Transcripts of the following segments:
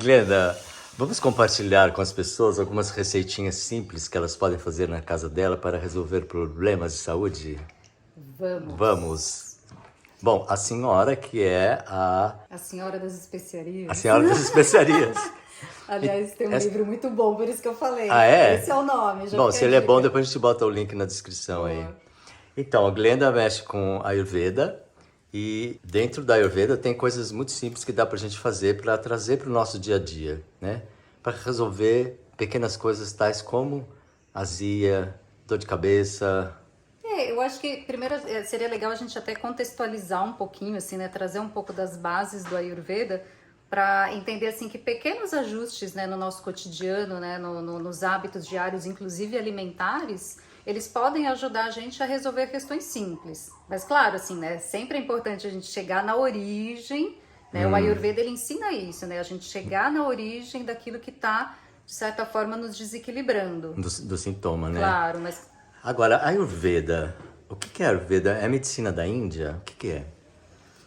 Glenda, vamos compartilhar com as pessoas algumas receitinhas simples que elas podem fazer na casa dela para resolver problemas de saúde? Vamos. Vamos. Bom, a senhora que é A Senhora das a Especiarias. senhora das especiarias. Aliás, tem um Essa- livro muito bom, por isso que eu falei. Ah, é? Esse é o nome, já Bom, fica se a ele é bom, dica. depois a gente bota o link na descrição aí. Boa. Então, a Glenda mexe com Ayurveda e dentro da Ayurveda tem coisas muito simples que dá pra gente fazer para trazer para o nosso dia a dia, né? Para resolver pequenas coisas tais como azia, dor de cabeça. Eu acho que primeiro seria legal a gente até contextualizar um pouquinho, assim, né? Trazer um pouco das bases do Ayurveda para entender, assim, que pequenos ajustes, né, no nosso cotidiano, né, nos hábitos diários, inclusive alimentares, eles podem ajudar a gente a resolver questões simples. Mas claro, assim, né? Sempre é importante a gente chegar na origem, né? O Ayurveda ele ensina isso, né? A gente chegar na origem daquilo que está, de certa forma, nos desequilibrando. Do sintoma, né? Claro, mas Agora, Ayurveda, o que que é Ayurveda? É a medicina da Índia? O que que é?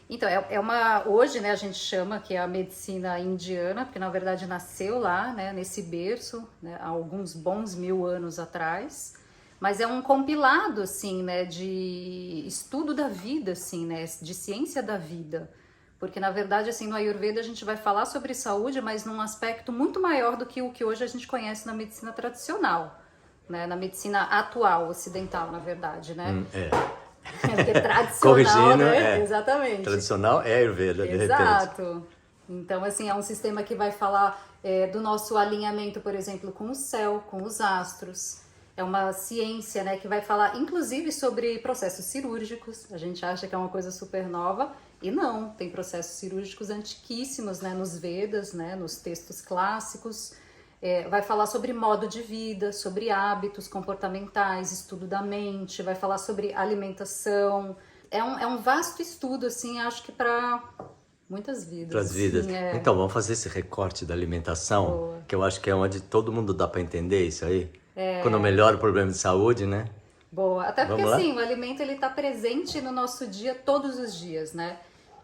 então, é uma. Hoje, né, a gente chama que é a medicina indiana, porque na verdade nasceu lá, né, nesse berço, né, há alguns bons 1000 anos atrás. Mas é um compilado, assim, né, de estudo da vida, assim, né, de ciência da vida. Porque na verdade, assim, no Ayurveda a gente vai falar sobre saúde, mas num aspecto muito maior do que o que hoje a gente conhece na medicina tradicional, né, na medicina atual, ocidental, na verdade, né? É. Porque tradicional, Corrigindo, né? é. Exatamente. Tradicional é Ayurveda, de repente. Exato. Então, assim, é um sistema que vai falar do nosso alinhamento, por exemplo, com o céu, com os astros. É uma ciência, né, que vai falar, inclusive, sobre processos cirúrgicos. A gente acha que é uma coisa super nova e não. Tem processos cirúrgicos antiquíssimos, né, nos Vedas, né, nos textos clássicos. Vai falar sobre modo de vida, sobre hábitos comportamentais, estudo da mente, vai falar sobre alimentação. É um vasto estudo, assim, acho que para muitas Para vidas, as vidas. assim, Então, vamos fazer esse recorte da alimentação, boa. que eu acho que é onde todo mundo dá para entender isso aí. Quando melhora o problema de saúde, né? Boa. Até porque, Vamos lá? assim, o alimento, ele tá presente no nosso dia todos os dias, né?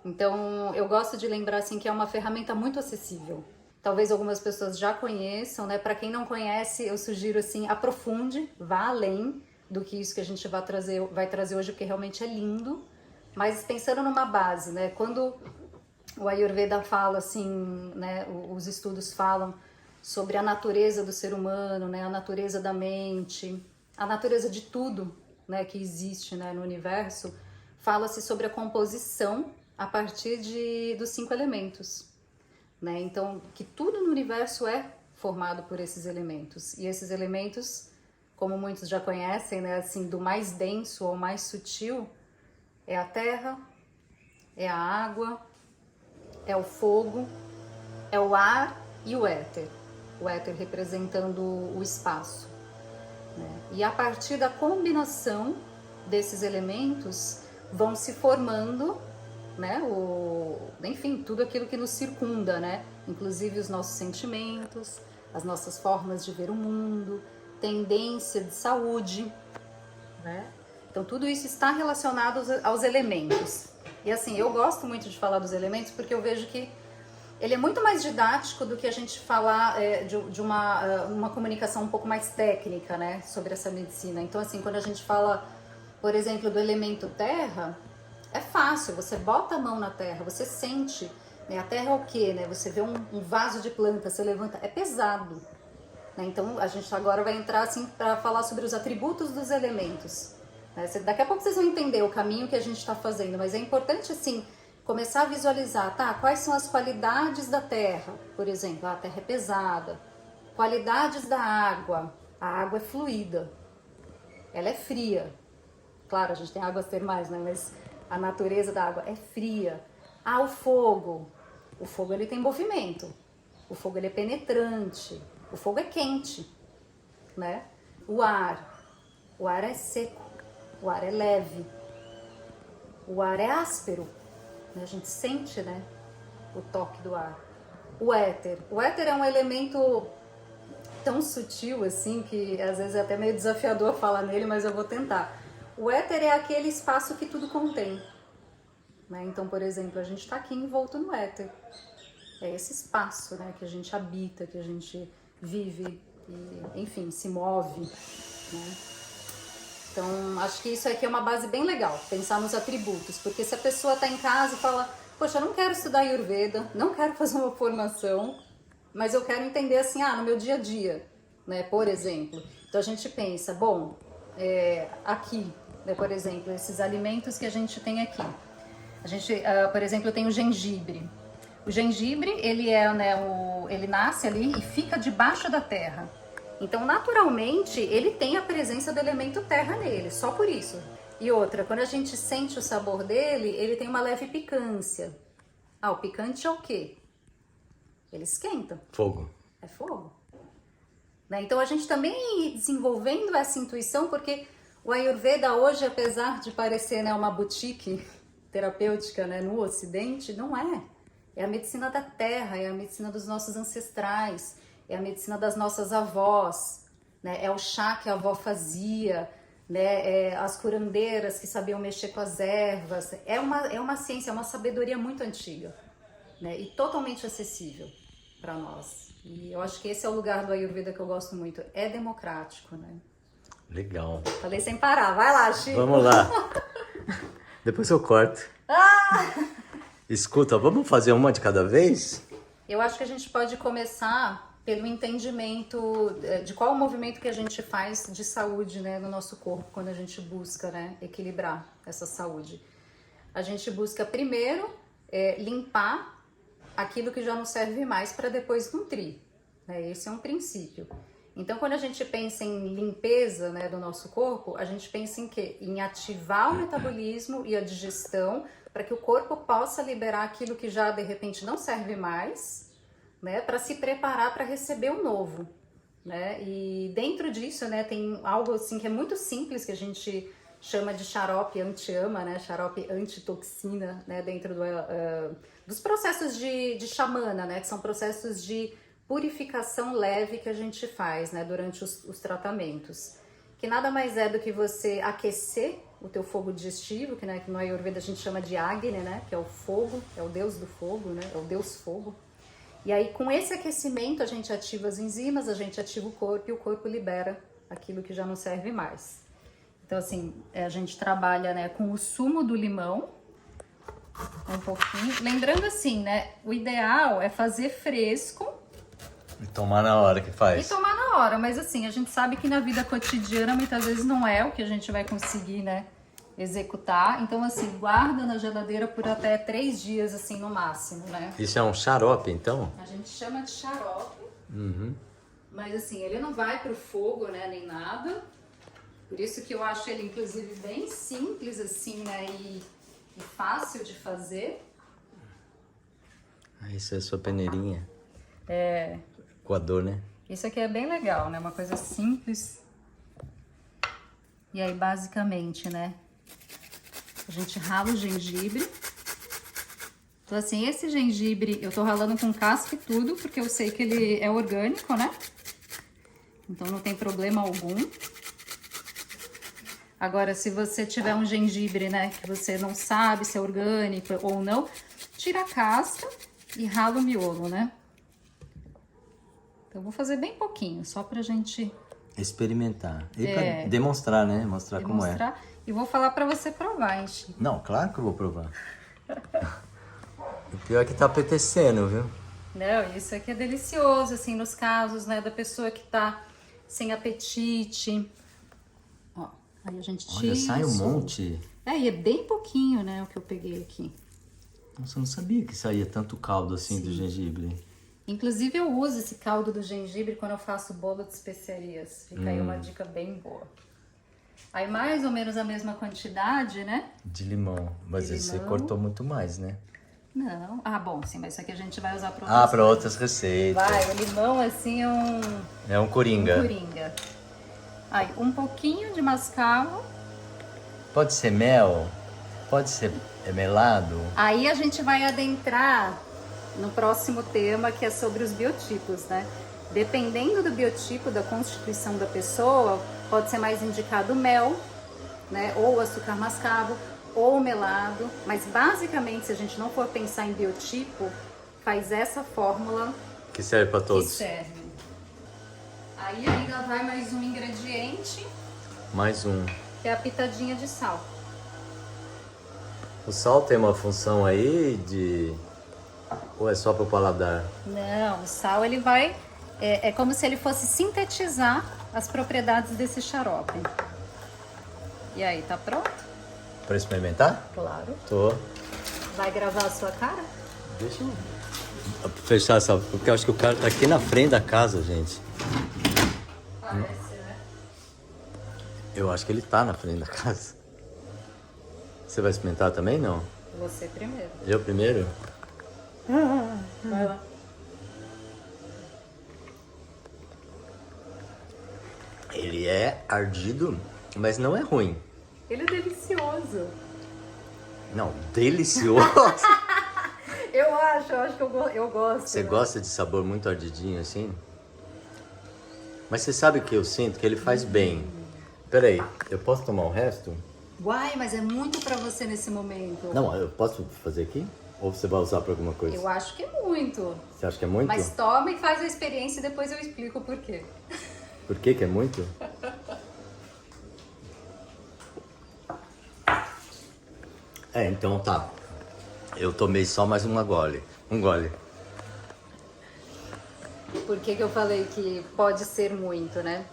Então, eu gosto de lembrar, assim, que é uma ferramenta muito acessível. Talvez algumas pessoas já conheçam, né? Para quem não conhece, eu sugiro, assim, aprofunde, vá além do que isso que a gente vai trazer hoje, porque realmente é lindo. Mas pensando numa base, né? Quando o Ayurveda fala assim, né, os estudos falam sobre a natureza do ser humano, né, a natureza da mente, a natureza de tudo, né, que existe, né, no universo. Fala-se sobre a composição a partir dos 5 elementos, né? Então, que tudo no universo é formado por esses elementos. E esses elementos, como muitos já conhecem, né, assim, do mais denso ao mais sutil, é a terra, é a água, é o fogo, é o ar e o éter. O éter representando o espaço, né? E a partir da combinação desses elementos vão se formando, né, enfim, tudo aquilo que nos circunda, né? Inclusive os nossos sentimentos, as nossas formas de ver o mundo, tendência de saúde, né? Então tudo isso está relacionado aos elementos. E assim, eu gosto muito de falar dos elementos porque eu vejo que ele é muito mais didático do que a gente falar de uma comunicação um pouco mais técnica, né, sobre essa medicina. Então, assim, quando a gente fala, por exemplo, do elemento terra, é fácil, você bota a mão na terra, você sente, né, a terra é o quê, né? Você vê um vaso de planta, você levanta, é pesado, né? Então, a gente agora vai entrar, assim, para falar sobre os atributos dos elementos. Né? Daqui a pouco vocês vão entender o caminho que a gente está fazendo, mas é importante, assim, começar a visualizar, tá? Quais são as qualidades da terra? Por exemplo, a terra é pesada. Qualidades da água. A água é fluida. Ela é fria. Claro, a gente tem águas termais, né? Mas a natureza da água é fria. Ah, o fogo. O fogo, ele tem movimento. O fogo, ele é penetrante. O fogo é quente, né? O ar. O ar é seco. O ar é leve. O ar é áspero. A gente sente, né, o toque do ar. O éter. O éter é um elemento tão sutil assim que às vezes é até meio desafiador falar nele, mas eu vou tentar. O éter é aquele espaço que tudo contém, né? Então, por exemplo, a gente está aqui envolto no éter. é esse espaço, né, que a gente habita, que a gente vive e, enfim, se move, né? Então, acho que isso aqui é uma base bem legal, pensar nos atributos, porque se a pessoa está em casa e fala, poxa, eu não quero estudar Ayurveda, não quero fazer uma formação, mas eu quero entender assim, no meu dia a dia, né, por exemplo. Então a gente pensa, bom, aqui, né, por exemplo, esses alimentos que a gente tem aqui. A gente, por exemplo, tem o gengibre. O gengibre, ele ele nasce ali e fica debaixo da terra. Então, naturalmente, ele tem a presença do elemento terra nele, só por isso. E outra, quando a gente sente o sabor dele, ele tem uma leve picância. O picante é o quê? Ele esquenta. Fogo. É fogo. Né? Então, a gente também ir desenvolvendo essa intuição, porque o Ayurveda hoje, apesar de parecer, né, uma boutique terapêutica, né, no Ocidente, não é. É a medicina da terra, é a medicina dos nossos ancestrais, é a medicina das nossas avós, né? É o chá que a avó fazia, né? As curandeiras que sabiam mexer com as ervas. É uma ciência, é uma sabedoria muito antiga, né? E totalmente acessível para nós. E eu acho que esse é o lugar do Ayurveda que eu gosto muito. É democrático, né? Legal. Falei sem parar. Vai lá, Chico. Vamos lá. Depois eu corto. Escuta, vamos fazer uma de cada vez? Eu acho que a gente pode começar pelo entendimento de qual o movimento que a gente faz de saúde, né, no nosso corpo, quando a gente busca, né, equilibrar essa saúde. A gente busca primeiro limpar aquilo que já não serve mais para depois nutrir, né? Esse é um princípio. Então, quando a gente pensa em limpeza, né, do nosso corpo, a gente pensa em quê? Em ativar o metabolismo e a digestão para que o corpo possa liberar aquilo que já de repente não serve mais, né, para se preparar para receber o novo, né? E dentro disso, né, tem algo assim que é muito simples que a gente chama de xarope anti-ama, né, xarope antitoxina, né, dentro dos processos de xamana, né, que são processos de purificação leve que a gente faz, né, durante os tratamentos, que nada mais é do que você aquecer o teu fogo digestivo, que, né, que no Ayurveda a gente chama de Agni, né, que é o fogo, é o deus do fogo, né, é o deus fogo. E aí com esse aquecimento a gente ativa as enzimas, a gente ativa o corpo e o corpo libera aquilo que já não serve mais. Então assim, a gente trabalha, né, com o sumo do limão, um pouquinho, lembrando assim, né, o ideal é fazer fresco, E tomar na hora que faz. e tomar na hora, mas assim, a gente sabe que na vida cotidiana muitas vezes não é o que a gente vai conseguir, né, executar. Então assim, guarda na geladeira por até 3 dias, assim, no máximo, né. Isso é um xarope, então? A gente chama de xarope, Uhum. mas assim, ele não vai pro fogo, né, nem nada. Por isso que eu acho ele, inclusive, bem simples, assim, né, e fácil de fazer. Isso é a sua peneirinha. É... Coador, né? Isso aqui é bem legal, né? Uma coisa simples. E aí, basicamente, né? A gente rala o gengibre. Então, assim, esse gengibre eu tô ralando com casca e tudo, porque eu sei que ele é orgânico, né? Então, não tem problema algum. Agora, se você tiver um gengibre, né? Que você não sabe se é orgânico ou não, tira a casca e rala o miolo, né? Então, eu vou fazer bem pouquinho, só pra gente Experimentar. E pra demonstrar, né? Mostrar como é. demonstrar. E vou falar pra você provar, hein, Chico? Não, claro que eu vou provar. O pior é que tá apetecendo, viu? Não, isso aqui é delicioso, assim, nos casos, né, da pessoa que tá sem apetite. Ó, aí a gente tira. Olha, sai um monte. E é bem pouquinho, né, o que eu peguei aqui. Nossa, eu não sabia que saía tanto caldo assim do gengibre. Inclusive, eu uso esse caldo do gengibre quando eu faço bolo de especiarias. Fica aí uma dica bem boa. Aí, mais ou menos a mesma quantidade, né? De limão. Mas De você limão. cortou muito mais, né? Não. Bom, sim, mas isso aqui a gente vai usar para Para outras receitas. Vai, o limão, assim, é É um coringa. coringa. Aí, um pouquinho de mascavo. Pode ser mel? Pode ser melado? Aí a gente vai adentrar no próximo tema, que é sobre os biotipos, né? Dependendo do biotipo, da constituição da pessoa, pode ser mais indicado mel, né? Ou açúcar mascavo, ou melado. Mas basicamente, se a gente não for pensar em biotipo, faz essa fórmula Que serve para que todos. serve. Aí ainda vai mais um ingrediente, Mais um. que é a pitadinha de sal. O sal tem uma função aí de... Ou é só para o paladar? Não, o sal ele vai... É como se ele fosse sintetizar as propriedades desse xarope. E aí, tá pronto? Para experimentar? Claro. Tô. Vai gravar a sua cara? Deixa eu fechar essa... Porque eu acho que o cara tá aqui na frente da casa, gente. Parece, né? Eu acho que ele tá na frente da casa. Você vai experimentar também, não? Você primeiro. Eu primeiro? Vai lá. Ele é ardido, mas não é ruim. Ele é delicioso. Não, delicioso. Eu acho que eu gosto. Você né? gosta de sabor muito ardidinho assim? Mas você sabe o que eu sinto? Que ele faz bem. Peraí, eu posso tomar o resto? Uai, mas é muito pra você nesse momento. Não, eu posso fazer aqui? Ou você vai usar pra alguma coisa? Eu acho que é muito. Você acha que é muito? Mas toma e faz a experiência e depois eu explico o porquê. Por que que é muito? Então tá. Eu tomei só mais uma gole. Um gole. Por que que eu falei que pode ser muito, né?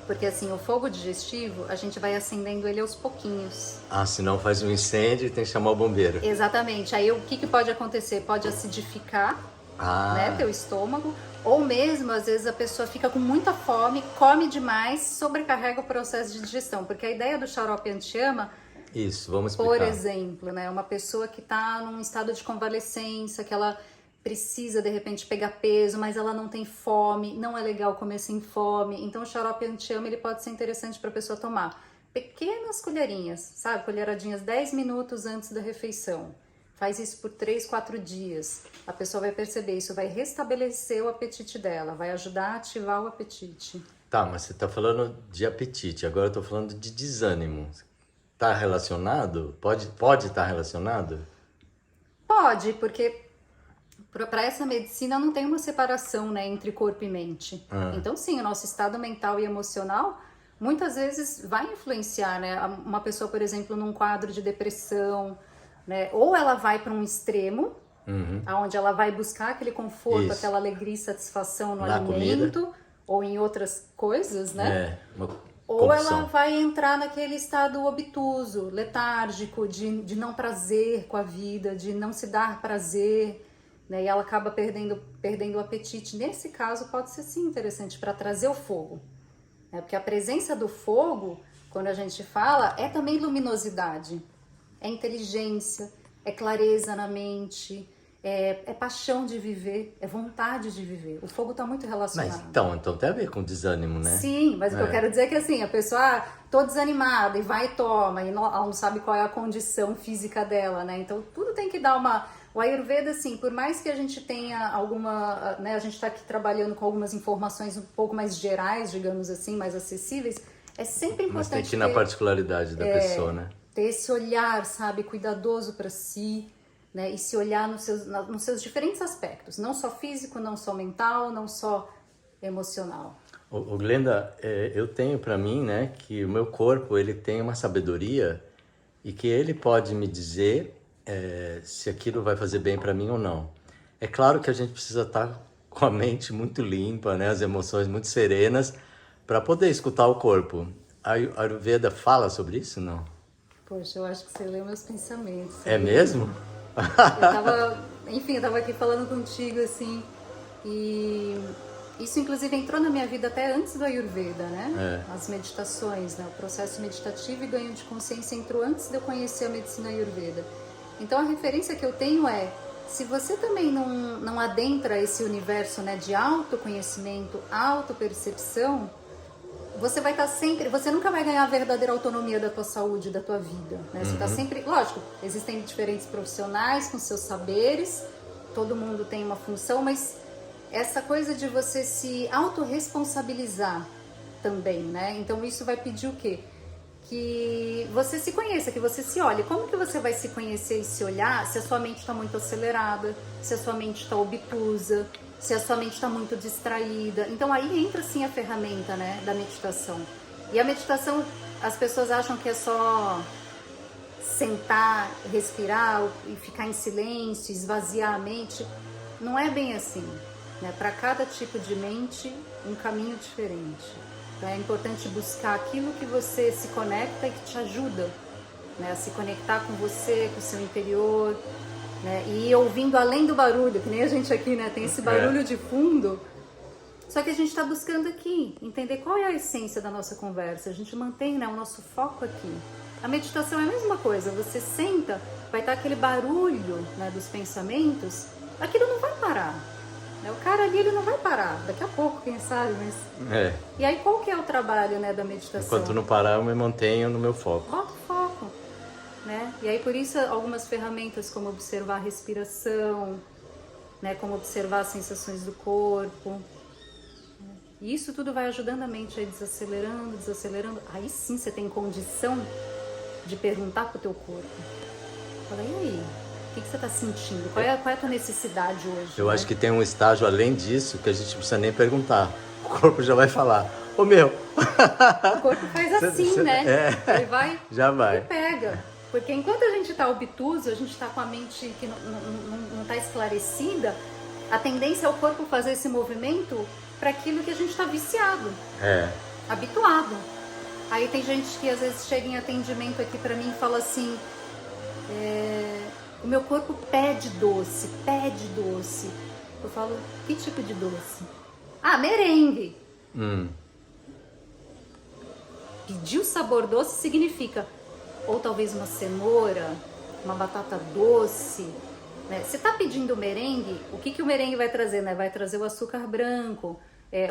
Porque assim, o fogo digestivo, a gente vai acendendo ele aos pouquinhos. Ah, senão faz um incêndio e tem que chamar o bombeiro. Exatamente. Aí o que que pode acontecer? Pode acidificar, Ah, né, teu estômago, ou mesmo às vezes a pessoa fica com muita fome, come demais, sobrecarrega o processo de digestão, porque a ideia do xarope anti-ama, isso, vamos explicar. por exemplo, né, uma pessoa que está num estado de convalescência, que ela precisa de repente pegar peso, mas ela não tem fome, não é legal comer sem fome, então o xarope anti-ama ele pode ser interessante para a pessoa tomar pequenas colherinhas, sabe, colheradinhas 10 minutos antes da refeição. Faz isso por 3, 4 dias. A pessoa vai perceber, isso vai restabelecer o apetite dela, vai ajudar a ativar o apetite. Tá, mas você tá falando de apetite, agora eu tô falando de desânimo. Tá relacionado? Pode estar relacionado? Pode, porque para essa medicina não tem uma separação, né, entre corpo e mente. Então sim, o nosso estado mental e emocional muitas vezes vai influenciar, né? Uma pessoa, por exemplo, num quadro de depressão, né? Ou ela vai para um extremo, onde ela vai buscar aquele conforto, Isso. aquela alegria e satisfação no Na alimento, comida. ou em outras coisas, né? Uma Ou ela compulsão. vai entrar naquele estado obtuso, letárgico, de não prazer com a vida, de não se dar prazer, né? E ela acaba perdendo o apetite. Nesse caso, pode ser sim interessante para trazer o fogo, né? Porque a presença do fogo, quando a gente fala, é também luminosidade. É inteligência, é clareza na mente, é paixão de viver, é vontade de viver. O fogo está muito relacionado. Mas então tem a ver com desânimo, né? Sim, mas o que eu quero dizer é que assim, a pessoa, tô desanimada e vai e toma, e ela não sabe qual é a condição física dela, né? Então tudo tem que dar uma... O Ayurveda, assim, por mais que a gente tenha alguma, né, a gente está aqui trabalhando com algumas informações um pouco mais gerais, digamos assim, mais acessíveis, é sempre importante Mas tem que ir na particularidade da pessoa, né? ter esse olhar, sabe, cuidadoso para si, né, e se olhar nos seus diferentes aspectos, não só físico, não só mental, não só emocional. O Glenda, eu tenho para mim, né, que o meu corpo ele tem uma sabedoria e que ele pode me dizer se aquilo vai fazer bem para mim ou não. É claro que a gente precisa estar com a mente muito limpa, né, as emoções muito serenas para poder escutar o corpo. A Ayurveda fala sobre isso, não? Poxa, eu acho que você leu meus pensamentos. É sabe? mesmo? Eu tava aqui falando contigo, assim, e isso inclusive entrou na minha vida até antes do Ayurveda, né? As meditações, né? O processo meditativo e ganho de consciência entrou antes de eu conhecer a medicina Ayurveda. Então a referência que eu tenho é, se você também não adentra esse universo, né, de autoconhecimento, autopercepção, você vai estar sempre, você nunca vai ganhar a verdadeira autonomia da tua saúde, da tua vida, né? Você está sempre, lógico, existem diferentes profissionais com seus saberes, todo mundo tem uma função, mas essa coisa de você se autorresponsabilizar também, né? Então isso vai pedir o quê? que você se conheça, que você se olhe. Como que você vai se conhecer e se olhar se a sua mente está muito acelerada, se a sua mente está obtusa, se a sua mente está muito distraída? Então aí entra sim a ferramenta, né, da meditação. E a meditação, as pessoas acham que é só sentar, respirar e ficar em silêncio, esvaziar a mente. Não é bem assim, né? Para cada tipo de mente, um caminho diferente. Então é importante buscar aquilo que você se conecta e que te ajuda, né? A se conectar com você, com o seu interior, né? E ir ouvindo além do barulho, que nem a gente aqui, né? Tem esse barulho de fundo. Só que a gente está buscando aqui entender qual é a essência da nossa conversa. A gente mantém, né, o nosso foco aqui. A meditação é a mesma coisa. Você senta, vai estar aquele barulho, né, dos pensamentos. Aquilo não vai parar. O cara ali, ele não vai parar. Daqui a pouco, quem sabe, mas... E aí, qual que é o trabalho, né, da meditação? Enquanto não parar, eu me mantenho no meu foco. Bota o foco, né? E aí, por isso, algumas ferramentas como observar a respiração, né, como observar as sensações do corpo. E isso tudo vai ajudando a mente a ir desacelerando, desacelerando. Aí sim você tem condição de perguntar pro teu corpo. Fala, e aí? O que você está sentindo? Qual é a tua necessidade hoje? Eu acho que tem um estágio além disso que a gente não precisa nem perguntar. O corpo já vai falar, ô meu! O corpo faz assim, né? Ele vai, já vai. E pega. Porque enquanto a gente está obtuso, a gente está com a mente que não está esclarecida, a tendência é o corpo fazer esse movimento para aquilo que a gente está viciado, habituado. Aí tem gente que às vezes chega em atendimento aqui para mim e fala assim, o meu corpo pede doce, pede doce. Eu falo, que tipo de doce? Ah, merengue. Pedir sabor doce significa ou talvez uma cenoura, uma batata doce. Né? Você está pedindo merengue, o que o merengue vai trazer? Né? Vai trazer o açúcar branco,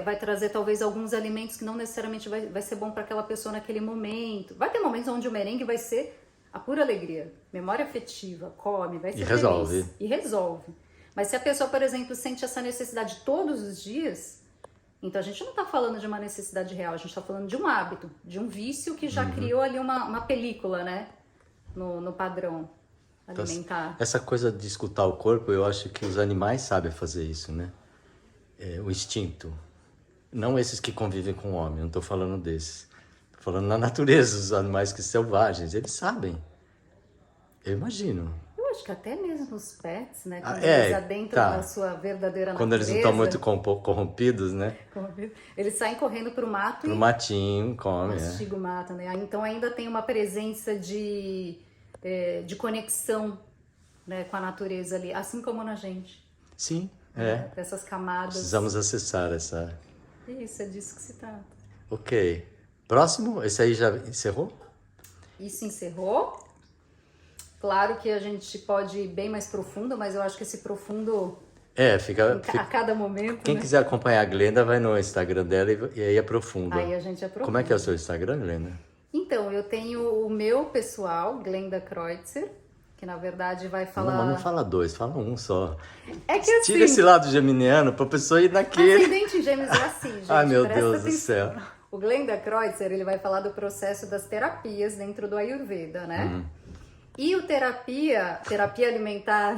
vai trazer talvez alguns alimentos que não necessariamente vai ser bom para aquela pessoa naquele momento. Vai ter momentos onde o merengue vai ser a pura alegria, memória afetiva, come, vai ser feliz. E resolve. Mas se a pessoa, por exemplo, sente essa necessidade todos os dias, então a gente não está falando de uma necessidade real, a gente está falando de um hábito, de um vício que já criou ali uma película, né? No padrão alimentar. Essa coisa de escutar o corpo, eu acho que os animais sabem fazer isso, né? O instinto. Não esses que convivem com o homem, não estou falando desses. Estou falando na natureza, os animais que selvagens, eles sabem. Eu imagino. Eu acho que até mesmo os pets, né? Quando eles adentram na sua verdadeira natureza. Quando eles não estão muito corrompidos, né? Eles saem correndo pro mato pro matinho, come. Mastiga o mato, né? Então ainda tem uma presença de conexão, né, com a natureza ali, assim como na gente. Sim, Dessas camadas. Precisamos acessar essa... Isso, é disso que se trata. Ok. Próximo? Esse aí já encerrou? Isso encerrou. Claro que a gente pode ir bem mais profundo, mas eu acho que esse profundo fica a cada momento. Quem quiser acompanhar a Glenda, vai no Instagram dela e aí aprofunda. Aí a gente aprofunda. Como é que é o seu Instagram, Glenda? Então, eu tenho o meu pessoal, Glenda Kreutzer, que na verdade vai falar... Não, mas não fala dois, fala um só. É que assim... Tira esse lado geminiano pra pessoa ir naquele... Ascendente em Gêmeos é assim, gente. Ai, meu Deus do céu. O Glenda Kreutzer, ele vai falar do processo das terapias dentro do Ayurveda, né? E o terapia alimentar,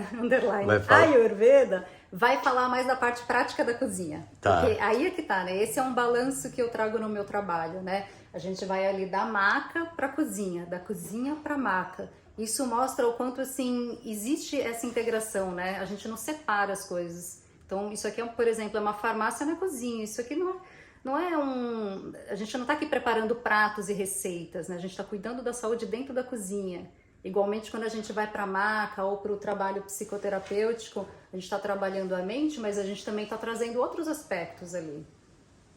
Ayurveda, vai falar mais da parte prática da cozinha. Tá. Porque aí é que tá, né? Esse é um balanço que eu trago no meu trabalho, né? A gente vai ali da maca pra cozinha, da cozinha pra maca. Isso mostra o quanto, assim, existe essa integração, né? A gente não separa as coisas. Então, isso aqui, por exemplo, é uma farmácia na cozinha. Isso aqui não é um... A gente não tá aqui preparando pratos e receitas, né? A gente tá cuidando da saúde dentro da cozinha. Igualmente, quando a gente vai para a maca ou para o trabalho psicoterapêutico, a gente está trabalhando a mente, mas a gente também está trazendo outros aspectos ali.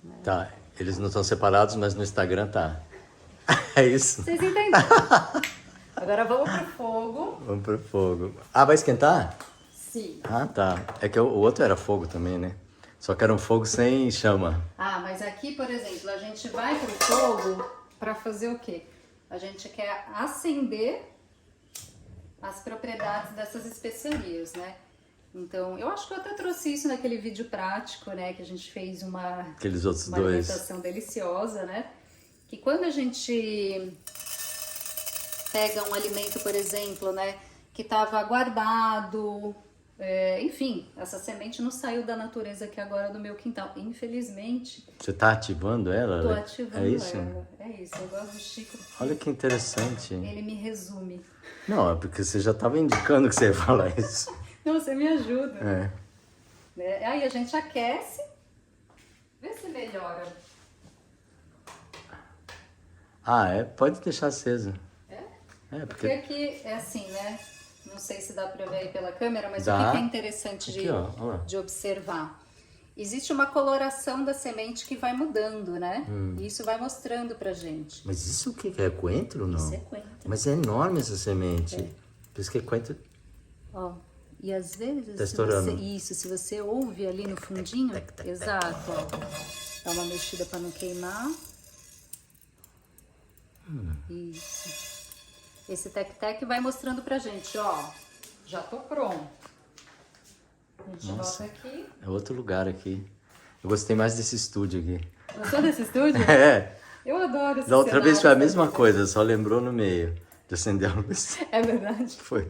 Né? Tá, eles não estão separados, mas no Instagram tá. É isso? Vocês entenderam? Agora vamos pro fogo. Vamos pro fogo. Ah, vai esquentar? Sim. Ah, tá. É que o outro era fogo também, né? Só que era um fogo sem chama. Ah, mas aqui, por exemplo, a gente vai pro fogo para fazer o quê? A gente quer acender as propriedades dessas especiarias, né? Então, eu acho que eu até trouxe isso naquele vídeo prático, né? Que a gente fez uma Aqueles outros dois. alimentação deliciosa, né? Que quando a gente pega um alimento, por exemplo, né, que estava guardado, enfim, essa semente não saiu da natureza aqui agora do meu quintal, infelizmente. Você tá ativando ela? Tô ativando É isso? ela. É isso, eu gosto do Chico. Olha que interessante. Ele me resume. Não, é porque você já estava indicando que você ia falar isso. Não, você me ajuda. É. Né? Aí a gente aquece, vê se melhora. Ah, pode deixar acesa. É? É, Porque aqui é assim, né? Não sei se dá pra ver aí pela câmera, mas Dá. o que é interessante Aqui, ó, olha lá. de observar? Existe uma coloração da semente que vai mudando, né? E isso vai mostrando pra gente. Mas isso o que é? Coentro ou não? Isso é coentro. Mas é enorme essa semente. Por isso que é coentro. Ó, e às vezes, Tá estourando. se você ouve ali no fundinho, exato, ó. Dá uma mexida pra não queimar. Isso. Esse tec-tec vai mostrando pra gente, ó. Já tô pronto. A gente Nossa. bota aqui. É outro lugar aqui. Eu gostei mais desse estúdio aqui. Gostou desse estúdio? É. Eu adoro esse Da outra vez cenário, foi a sabe? mesma coisa, só lembrou no meio de acender a luz. É verdade. Foi.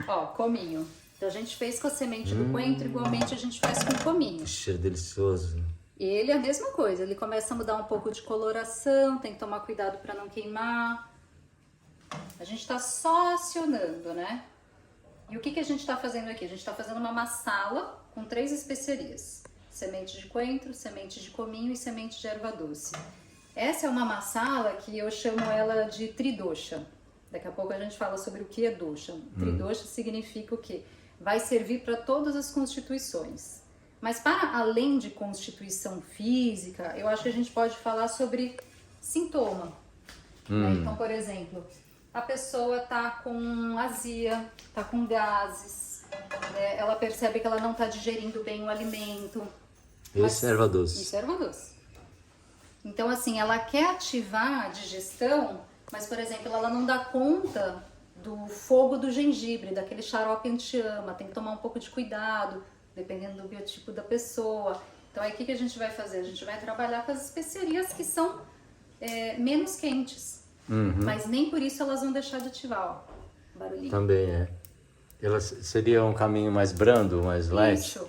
Ó, cominho. Então a gente fez com a semente do coentro, igualmente a gente faz com o cominho. Cheiro delicioso. Ele é a mesma coisa, ele começa a mudar um pouco de coloração, tem que tomar cuidado para não queimar. A gente tá só acionando, né? E o que a gente tá fazendo aqui? A gente tá fazendo uma massala com 3 especiarias. Semente de coentro, semente de cominho e semente de erva doce. Essa é uma massala que eu chamo ela de tridosha. Daqui a pouco a gente fala sobre o que é dosha. Tridosha significa o quê? Vai servir para todas as constituições. Mas para além de constituição física, eu acho que a gente pode falar sobre sintoma. Né? Então, por exemplo, a pessoa tá com azia, tá com gases, né? Ela percebe que ela não tá digerindo bem o alimento. Esse é erva doce. Isso é erva doce. Então, assim, ela quer ativar a digestão, mas, por exemplo, ela não dá conta do fogo do gengibre, daquele xarope anti-ama. Tem que tomar um pouco de cuidado, dependendo do biotipo da pessoa. Então, aí o que a gente vai fazer? A gente vai trabalhar com as especiarias que são menos quentes. Mas nem por isso elas vão deixar de ativar, ó, o barulhinho. Também é. Elas seria um caminho mais brando, mais light? Isso.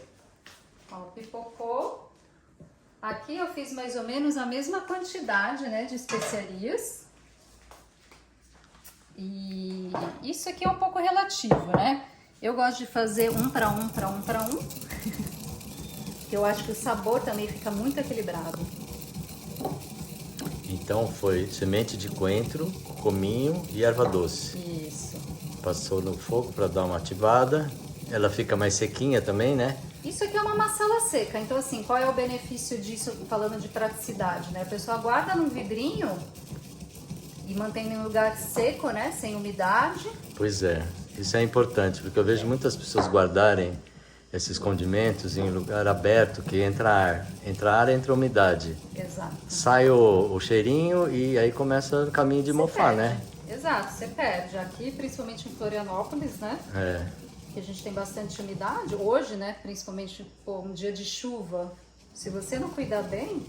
Ó, pipocou. Aqui eu fiz mais ou menos a mesma quantidade, né, de especiarias. E isso aqui é um pouco relativo, né? Eu gosto de fazer 1 para 1 para 1 para 1. Eu acho que o sabor também fica muito equilibrado. Então foi semente de coentro, cominho e erva doce. Isso. Passou no fogo para dar uma ativada. Ela fica mais sequinha também, né? Isso aqui é uma massala seca, então assim, qual é o benefício disso, falando de praticidade, né? A pessoa guarda num vidrinho e mantém em um lugar seco, né? Sem umidade. Pois é, isso é importante, porque eu vejo muitas pessoas guardarem esses condimentos em lugar aberto, que entra ar. Entra ar, entra umidade. Exato. Sai o cheirinho e aí começa o caminho de mofar, Perde. né? Exato, você perde. Aqui, principalmente em Florianópolis, né? Que a gente tem bastante umidade. Hoje, né? Principalmente um dia de chuva. Se você não cuidar bem,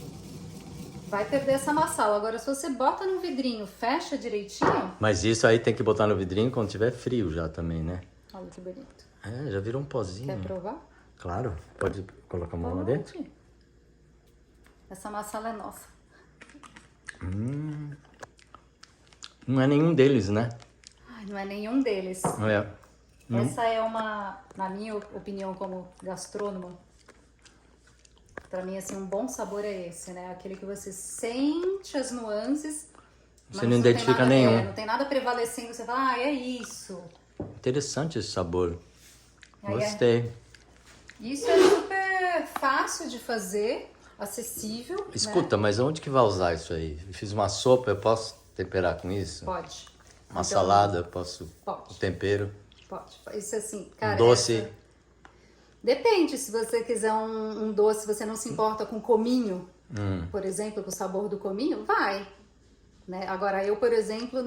vai perder essa massala. Agora, se você bota no vidrinho, fecha direitinho... Mas isso aí tem que botar no vidrinho quando tiver frio já também, né? Olha que bonito. Já virou um pozinho. Quer provar? Claro. Pode colocar a mão lá dentro? Pode. Essa massala é nossa. Não é nenhum deles, né? Ai, não é nenhum deles. É. Essa é uma, na minha opinião como gastrônoma, pra mim, assim, um bom sabor é esse, né? Aquele que você sente as nuances, mas Você não identifica nenhum. não tem nada prevalecendo, você fala, é isso. Interessante esse sabor. Aí Gostei. Isso é super fácil de fazer, acessível, Escuta, mas onde que vai usar isso aí? Eu fiz uma sopa, eu posso temperar com isso? né? Pode. Uma Então, salada, eu posso... Pode. O tempero. Pode. Isso assim, cara... Um doce. essa- Depende, se você quiser um doce, se você não se importa com cominho, por exemplo, com o sabor do cominho, vai. Né? Agora, eu, por exemplo,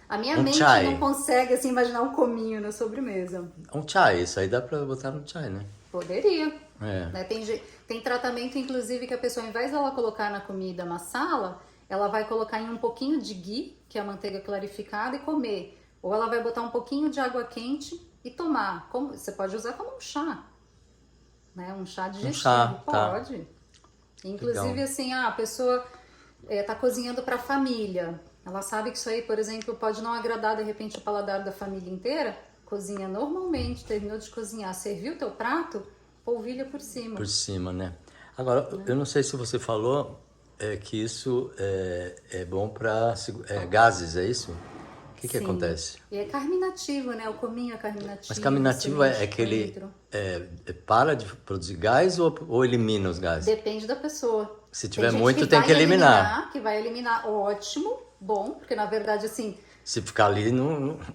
a minha Um mente chai. não consegue assim, imaginar um cominho na sobremesa. Um chai, isso aí dá pra botar no chai, né? Poderia. É. Né? Tem tratamento, inclusive, que a pessoa, ao invés dela colocar na comida massala, ela vai colocar em um pouquinho de ghee, que é a manteiga clarificada, e comer. Ou ela vai botar um pouquinho de água quente e tomar. Você pode usar como um chá, né? Um chá digestivo. Um chá, tá. Pode. Inclusive, Legal. assim, a pessoa tá cozinhando para a família. Ela sabe que isso aí, por exemplo, pode não agradar, de repente, o paladar da família inteira. Cozinha normalmente, terminou de cozinhar, serviu o teu prato, polvilha por cima. Por cima, né? Agora, eu não sei se você falou que isso é bom para gases, é isso? O que Sim. acontece? E é carminativo, né? O cominho é carminativo. Mas carminativo é que ele para de produzir gás ou elimina os gases? Depende da pessoa. Se tiver gente muito, tem que eliminar. Que vai eliminar, ótimo, bom, porque na verdade, assim, Se ficar ali,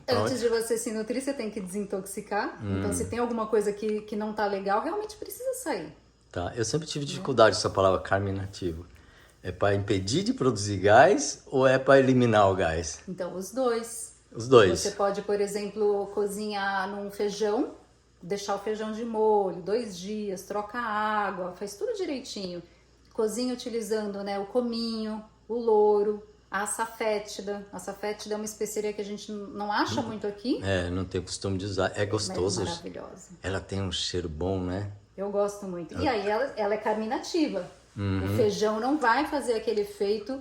antes de você se nutrir, você tem que desintoxicar. Então, se tem alguma coisa que não tá legal, realmente precisa sair. Tá, eu sempre tive dificuldade com essa palavra carminativo. É para impedir de produzir gás ou é para eliminar o gás? Então, os dois. Os dois. Você pode, por exemplo, cozinhar num feijão, deixar o feijão de molho 2 dias, troca a água, faz tudo direitinho. Cozinha utilizando, né, o cominho, o louro, a açafétida. A açafétida é uma especiaria que a gente não acha muito aqui. Não tenho costume de usar. É gostoso. Mas maravilhosa. Ela tem um cheiro bom, né? Eu gosto muito. E aí ela é carminativa. O feijão não vai fazer aquele efeito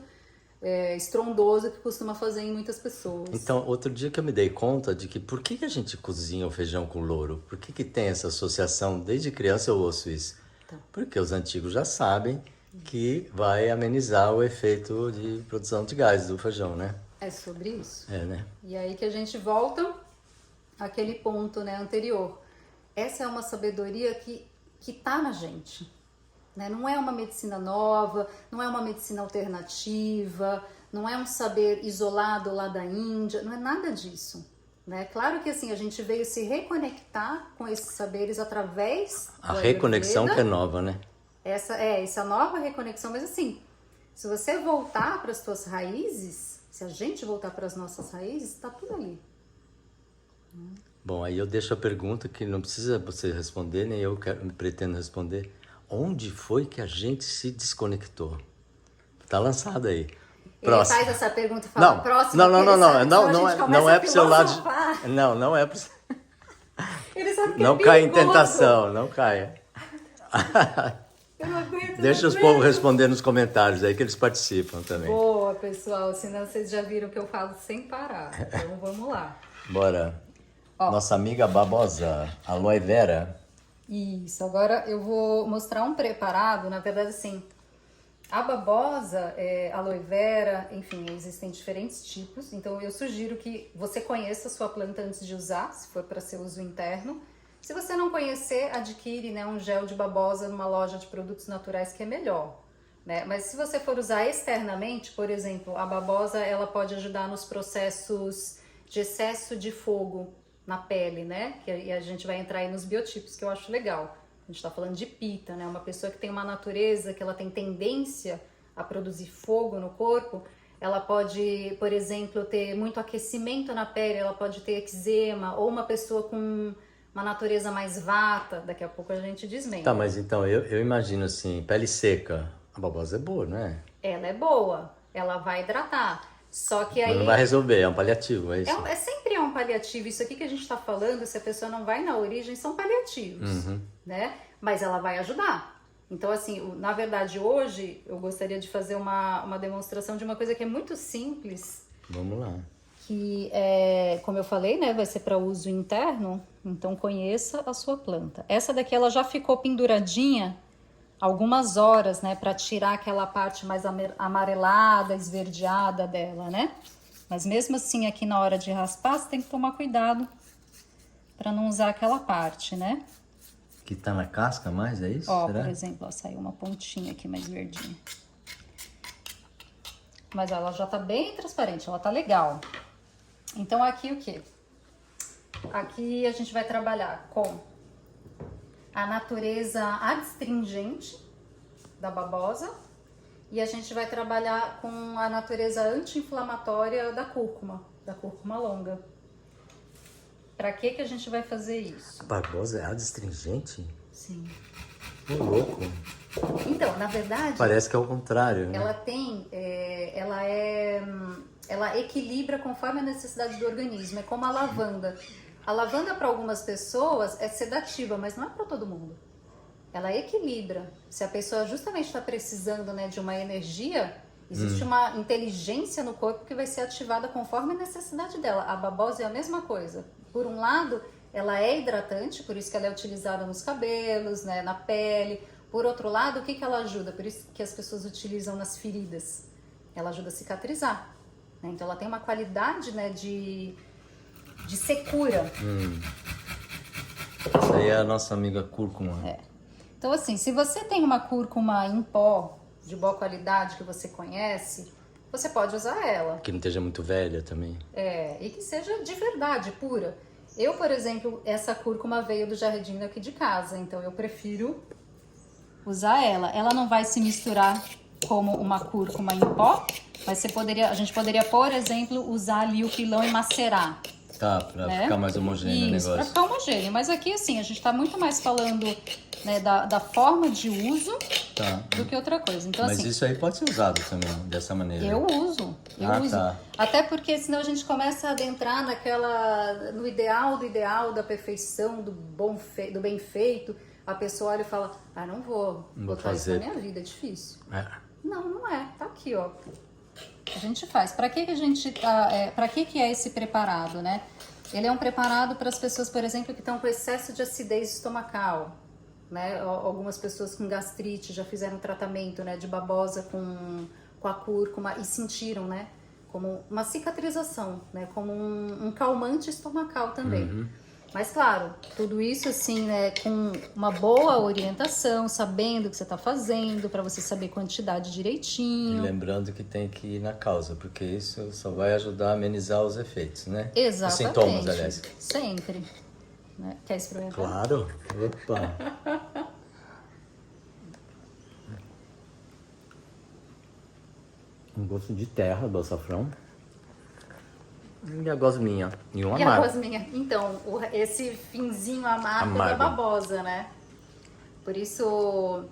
estrondoso que costuma fazer em muitas pessoas. Então, outro dia que eu me dei conta de que por que a gente cozinha o feijão com louro? Por que tem essa associação? Desde criança eu ouço isso. Então. Porque os antigos já sabem que vai amenizar o efeito de produção de gás do feijão, né? É sobre isso. É, né? E aí que a gente volta àquele ponto, né, anterior. Essa é uma sabedoria que tá na gente. Né? Não é uma medicina nova, não é uma medicina alternativa, não é um saber isolado lá da Índia, não é nada disso. Né? Claro que assim, a gente veio se reconectar com esses saberes através A do reconexão Ayurveda. que é nova, né? Essa nova reconexão, mas assim, se você voltar para as suas raízes, se a gente voltar para as nossas raízes, está tudo ali. Bom, aí eu deixo a pergunta que não precisa você responder, nem eu pretendo responder. Onde foi que a gente se desconectou? Tá lançado aí. Próximo. Ele faz essa pergunta e fala, próximo. Não é pro seu lado. Não é pro. Ele sabe que não é caia em perigoso. tentação, não caia. Eu não aguento. Deixa os povos responder nos comentários aí que eles participam também. Boa, pessoal, senão vocês já viram que eu falo sem parar. Então vamos lá. Bora. Ó. Nossa amiga babosa, aloe vera. Isso, agora eu vou mostrar um preparado, na verdade assim, a babosa, aloe vera, enfim, existem diferentes tipos, então eu sugiro que você conheça a sua planta antes de usar, se for para seu uso interno. Se você não conhecer, adquire, né, um gel de babosa numa loja de produtos naturais que é melhor. Né? Mas se você for usar externamente, por exemplo, a babosa ela pode ajudar nos processos de excesso de fogo na pele, né? E a gente vai entrar aí nos biotipos, que eu acho legal. A gente tá falando de pita, né? Uma pessoa que tem uma natureza, que ela tem tendência a produzir fogo no corpo, ela pode, por exemplo, ter muito aquecimento na pele, ela pode ter eczema, ou uma pessoa com uma natureza mais vata, daqui a pouco a gente desmente. Tá, mas então eu imagino assim, pele seca, a babosa é boa, não é? Ela é boa, ela vai hidratar. Só que aí... Mas não vai resolver, é um paliativo, é isso? Sempre um paliativo. Isso aqui que a gente está falando, se a pessoa não vai na origem, são paliativos, né? Mas ela vai ajudar. Então, assim, na verdade, hoje, eu gostaria de fazer uma demonstração de uma coisa que é muito simples. Vamos lá. Que, é, como eu falei, né, vai ser para uso interno. Então, conheça a sua planta. Essa daqui, ela já ficou penduradinha algumas horas, né, para tirar aquela parte mais amarelada, esverdeada dela, né? Mas mesmo assim, aqui na hora de raspar, você tem que tomar cuidado para não usar aquela parte, né? Que tá na casca mais, é isso? Ó, será? por exemplo, ó, saiu uma pontinha aqui mais verdinha. Mas ela já tá bem transparente, ela tá legal. Então aqui o quê? Aqui a gente vai trabalhar com a natureza adstringente da babosa e a gente vai trabalhar com a natureza anti-inflamatória da cúrcuma longa. Para que a gente vai fazer isso? A babosa é adstringente? Sim. Ô, louco. Então, na verdade, Parece que é o contrário, né? ela tem, ela equilibra conforme a necessidade do organismo. É como a lavanda. A lavanda para algumas pessoas é sedativa, mas não é para todo mundo. Ela equilibra. Se a pessoa justamente está precisando, né, de uma energia, existe uma inteligência no corpo que vai ser ativada conforme a necessidade dela. A babosa é a mesma coisa. Por um lado, ela é hidratante, por isso que ela é utilizada nos cabelos, né, na pele. Por outro lado, o que ela ajuda? Por isso que as pessoas utilizam nas feridas. Ela ajuda a cicatrizar. Né? Então, ela tem uma qualidade, né, de secura. Essa aí é a nossa amiga cúrcuma. Então, assim, se você tem uma cúrcuma em pó, de boa qualidade, que você conhece, você pode usar ela. Que não esteja muito velha também. E que seja de verdade, pura. Eu, por exemplo, essa cúrcuma veio do jardim aqui de casa, então eu prefiro usar ela. Ela não vai se misturar como uma cúrcuma em pó, mas a gente poderia, por exemplo, usar ali o pilão e macerar. Tá, pra né? ficar mais homogêneo Isso, o pra negócio. ficar homogêneo. Mas aqui, assim, a gente tá muito mais falando, né, da forma de uso Tá. do que outra coisa. Então, Mas assim, isso aí pode ser usado também, dessa maneira. eu uso. Tá. Até porque senão a gente começa a adentrar no ideal do ideal, da perfeição, do bem feito. A pessoa olha e fala, não vou botar isso na minha vida, é difícil. Não é. Tá aqui, ó. A gente faz. Para que a gente para que é esse preparado, né? Ele é um preparado para as pessoas, por exemplo, que estão com excesso de acidez estomacal, né? Algumas pessoas com gastrite já fizeram tratamento, né, de babosa com a cúrcuma e sentiram, né, como uma cicatrização, né, como um calmante estomacal também. Mas claro, tudo isso assim, né, com uma boa orientação, sabendo o que você está fazendo, para você saber quantidade E direitinho. lembrando que tem que ir na causa, porque isso só vai ajudar a amenizar os efeitos, né? Exatamente. Os sintomas, aliás. Sempre. Né? Quer experimentar? Claro. Opa. Um gosto de terra do açafrão. E a gosminha. E um E a amargo. gosminha. Então, esse finzinho amargo da babosa, né? Por isso,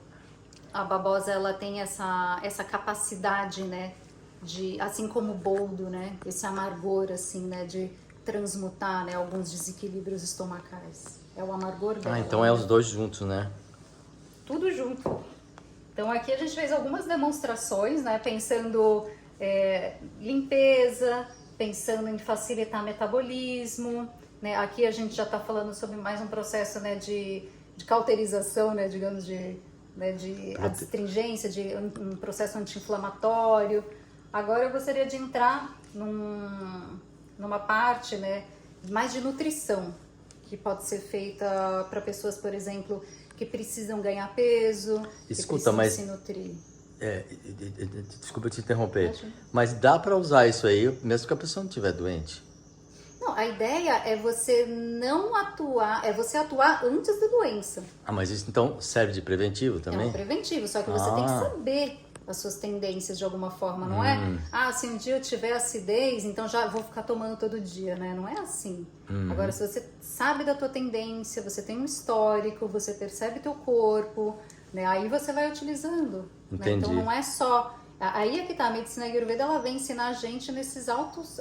a babosa, ela tem essa capacidade, né? De, assim como o boldo, né? Esse amargor, assim, né? De transmutar, né? Alguns desequilíbrios estomacais. É o amargor dela. Então é os dois juntos, né? Tudo junto. Então, aqui a gente fez algumas demonstrações, né? Pensando limpeza, pensando em facilitar metabolismo, né? Aqui a gente já está falando sobre mais um processo, né, de cauterização, né, digamos, de adstringência, de um processo anti-inflamatório. Agora eu gostaria de entrar numa parte, né, mais de nutrição, que pode ser feita para pessoas, por exemplo, que precisam ganhar peso, Escuta, que precisam mas se nutrir. Desculpa te interromper, mas dá para usar isso aí mesmo que a pessoa não estiver doente? Não, a ideia é você não atuar, é você atuar antes da doença. Mas isso então serve de preventivo É também? um preventivo, só que você tem que saber as suas tendências de alguma forma, não é? Se um dia eu tiver acidez, então já vou ficar tomando todo dia, né? Não é assim. Agora, se você sabe da tua tendência, você tem um histórico, você percebe teu corpo, né? Aí você vai utilizando. Né? Então não é só... Aí é que tá, a medicina Ayurveda, ela vem ensinar a gente nesses